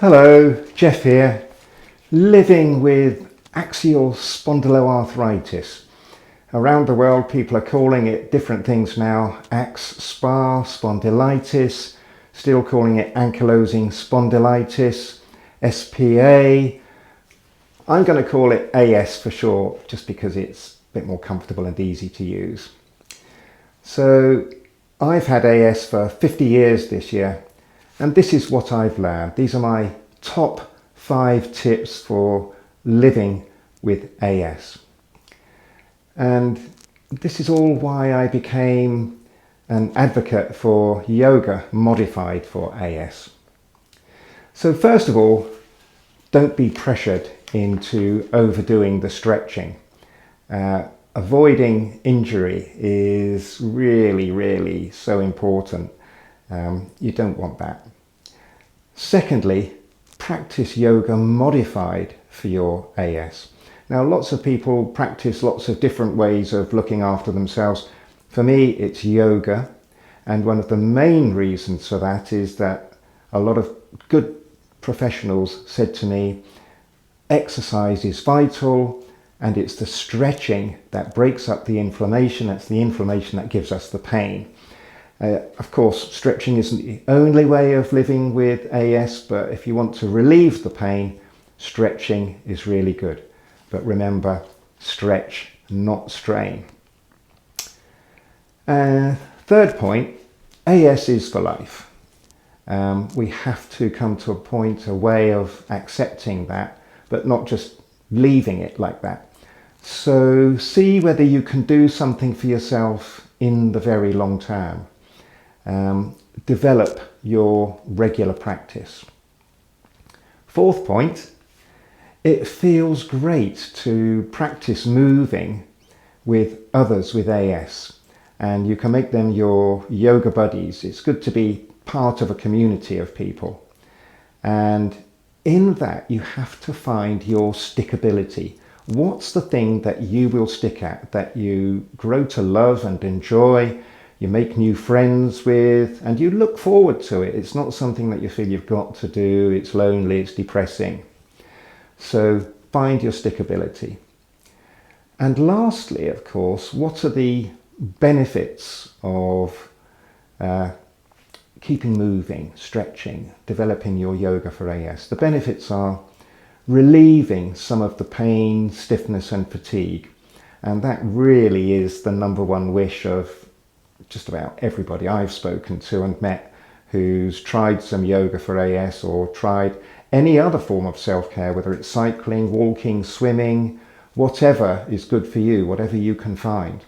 Hello, Geoff here, living with axial spondyloarthritis. Around the world people are calling it different things now, axSpA, spondylitis, still calling it Ankylosing Spondylitis, SPA. I'm going to call it AS for short, just because it's a bit more comfortable and easy to use. So I've had AS for 50 years this year. And this is what I've learned. These are my top 5 tips for living with AS. And this is all why I became an advocate for yoga modified for AS. So first of all, don't be pressured into overdoing the stretching. Avoiding injury is really so important. You don't want that. Secondly, practice yoga modified for your AS. Now, lots of people practice lots of different ways of looking after themselves. For me, it's yoga. And one of the main reasons for that is that a lot of good professionals said to me, exercise is vital, and it's the stretching that breaks up the inflammation. It's the inflammation that gives us the pain. Of course, stretching isn't the only way of living with AS, but if you want to relieve the pain, stretching is really good. But remember, stretch, not strain. Third point, AS is for life. We have to come to a way of accepting that, but not just leaving it like that. So see whether you can do something for yourself in the very long term. Develop your regular practice. Fourth point, it feels great to practice moving with others with AS, and you can make them your yoga buddies. It's good to be part of a community of people, and in that you have to find your stickability. What's the thing that you will stick at, that you grow to love and enjoy, you make new friends with, and you look forward to it? It's not something that you feel you've got to do, it's lonely, it's depressing. So find your stickability. And lastly, of course, what are the benefits of keeping moving, stretching, developing your yoga for AS? The benefits are relieving some of the pain, stiffness and fatigue. And that really is the number one wish of just about everybody I've spoken to and met who's tried some yoga for AS or tried any other form of self-care, whether it's cycling, walking, swimming, whatever is good for you, whatever you can find.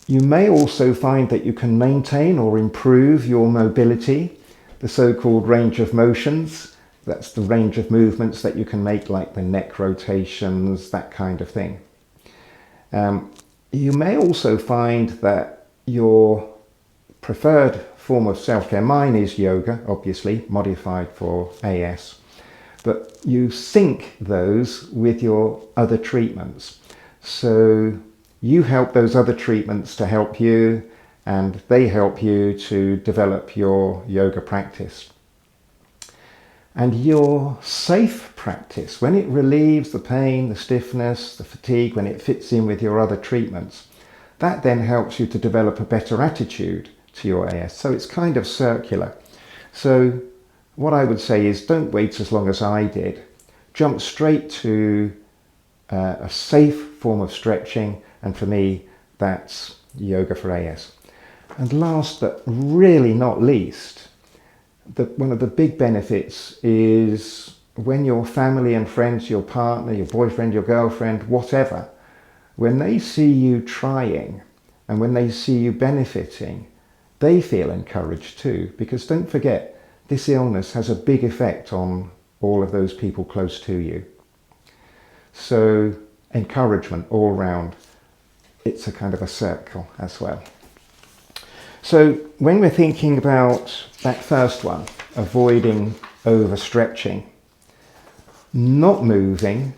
You may also find that you can maintain or improve your mobility, the so-called range of motions. That's the range of movements that you can make, like the neck rotations, that kind of thing. You may also find that your preferred form of self-care, mine is yoga, obviously, modified for AS, but you sync those with your other treatments. So you help those other treatments to help you, and they help you to develop your yoga practice. And your safe practice, when it relieves the pain, the stiffness, the fatigue, when it fits in with your other treatments, that then helps you to develop a better attitude to your AS. So it's kind of circular. So what I would say is, don't wait as long as I did. Jump straight to a safe form of stretching, and for me, that's yoga for AS. And last but really not least, one of the big benefits is when your family and friends, your partner, your boyfriend, your girlfriend, whatever, when they see you trying and when they see you benefiting, they feel encouraged too. Because don't forget, this illness has a big effect on all of those people close to you. So encouragement all round. It's a kind of a circle as well. So when we're thinking about that first one, avoiding overstretching, not moving,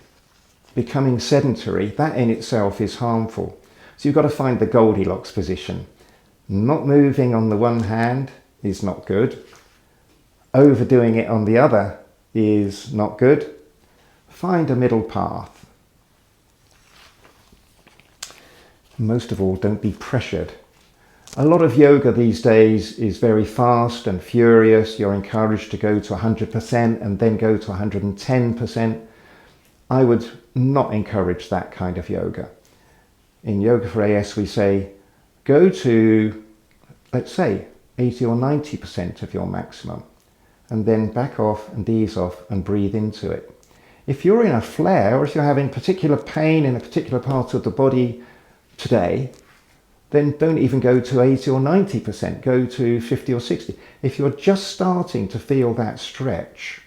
becoming sedentary, that in itself is harmful. So you've got to find the Goldilocks position. Not moving on the one hand is not good. overdoing it on the other is not good. Find a middle path. Most of all, don't be pressured. A lot of yoga these days is very fast and furious. You're encouraged to go to 100% and then go to 110%. I would not encourage that kind of yoga. In Yoga for AS, we say, go to, let's say, 80 or 90% of your maximum, and then back off and ease off and breathe into it. If you're in a flare, or if you're having particular pain in a particular part of the body today, then don't even go to 80 or 90%, go to 50 or 60. If you're just starting to feel that stretch,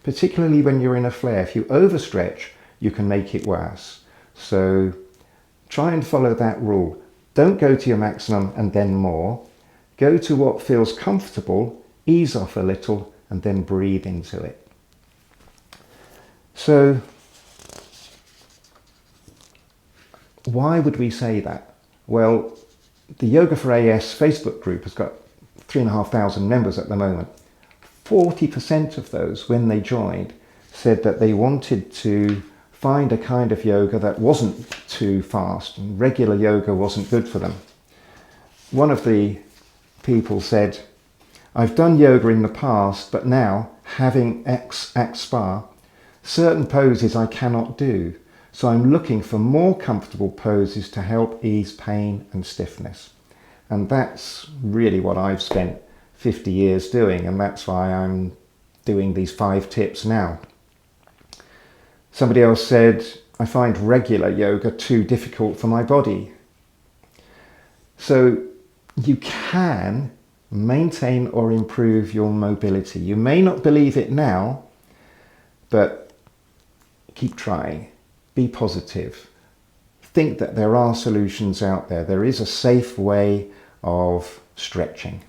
particularly when you're in a flare, if you overstretch, you can make it worse. So try and follow that rule. Don't go to your maximum and then more. Go to what feels comfortable, ease off a little, and then breathe into it. So why would we say that? Well, the Yoga for AS Facebook group has got 3,500 members at the moment. 40% of those, when they joined, said that they wanted to find a kind of yoga that wasn't too fast, and regular yoga wasn't good for them. One of the people said, I've done yoga in the past, but now, having axSpA, certain poses I cannot do. So I'm looking for more comfortable poses to help ease pain and stiffness. And that's really what I've spent 50 years doing, and that's why I'm doing these 5 tips now. Somebody else said, I find regular yoga too difficult for my body. So you can maintain or improve your mobility. You may not believe it now, but keep trying. Be positive. Think that there are solutions out there. There is a safe way of stretching.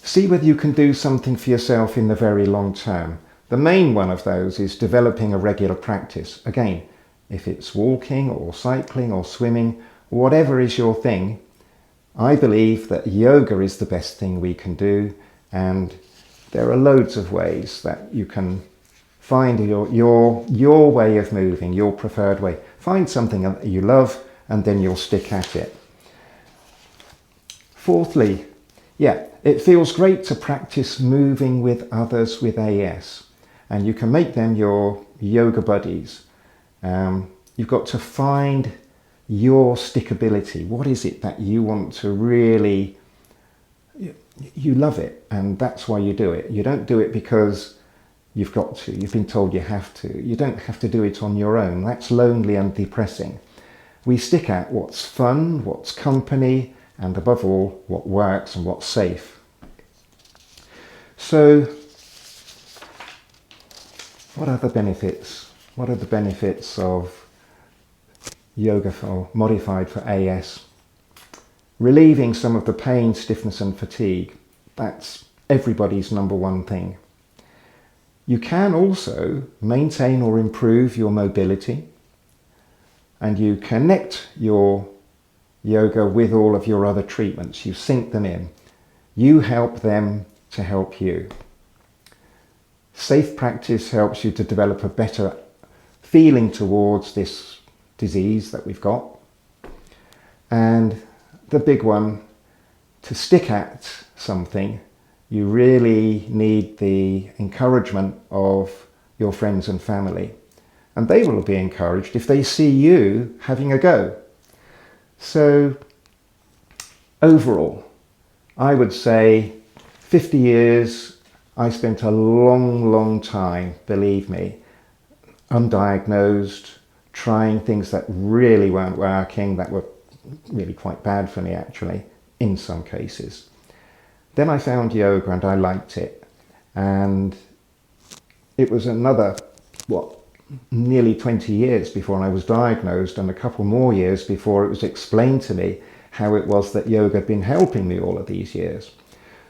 See whether you can do something for yourself in the very long term. The main one of those is developing a regular practice. Again, if it's walking or cycling or swimming, whatever is your thing, I believe that yoga is the best thing we can do, and there are loads of ways that you can find your way of moving, your preferred way. Find something that you love and then you'll stick at it. Fourthly, it feels great to practice moving with others with AS, and you can make them your yoga buddies. You've got to find your stickability. What is it that you want to really, you love it, and that's why you do it. You don't do it because you've got to, you've been told you have to. You don't have to do it on your own. That's lonely and depressing. We stick at what's fun, what's company, and above all, what works and what's safe. So, what are the benefits? What are the benefits of yoga modified for AS? Relieving some of the pain, stiffness and fatigue. That's everybody's number one thing. You can also maintain or improve your mobility, and you connect your yoga with all of your other treatments. You sync them in. You help them to help you. Safe practice helps you to develop a better feeling towards this disease that we've got. And the big one, to stick at something, you really need the encouragement of your friends and family. And they will be encouraged if they see you having a go. So overall, I would say 50 years, I spent a long time, believe me, undiagnosed, trying things that really weren't working, that were really quite bad for me actually, in some cases. Then I found yoga and I liked it. And it was another, nearly 20 years before I was diagnosed, and a couple more years before it was explained to me how it was that yoga had been helping me all of these years.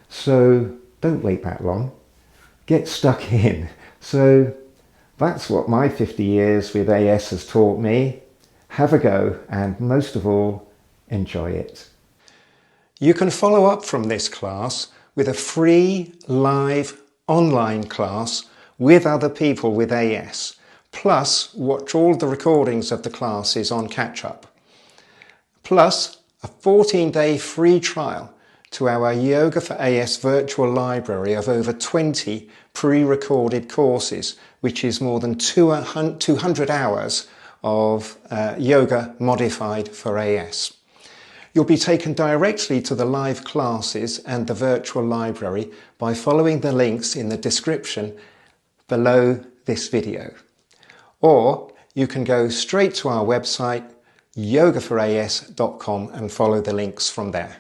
So don't wait that long. Get stuck in. So that's what my 50 years with AS has taught me. Have a go, and most of all, enjoy it. You can follow up from this class with a free live online class with other people with AS, plus watch all the recordings of the classes on catch-up, plus a 14-day free trial to our Yoga for AS virtual library of over 20 pre-recorded courses, which is more than 200 hours of yoga modified for AS. You'll be taken directly to the live classes and the virtual library by following the links in the description below this video. Or you can go straight to our website yogaforas.com and follow the links from there.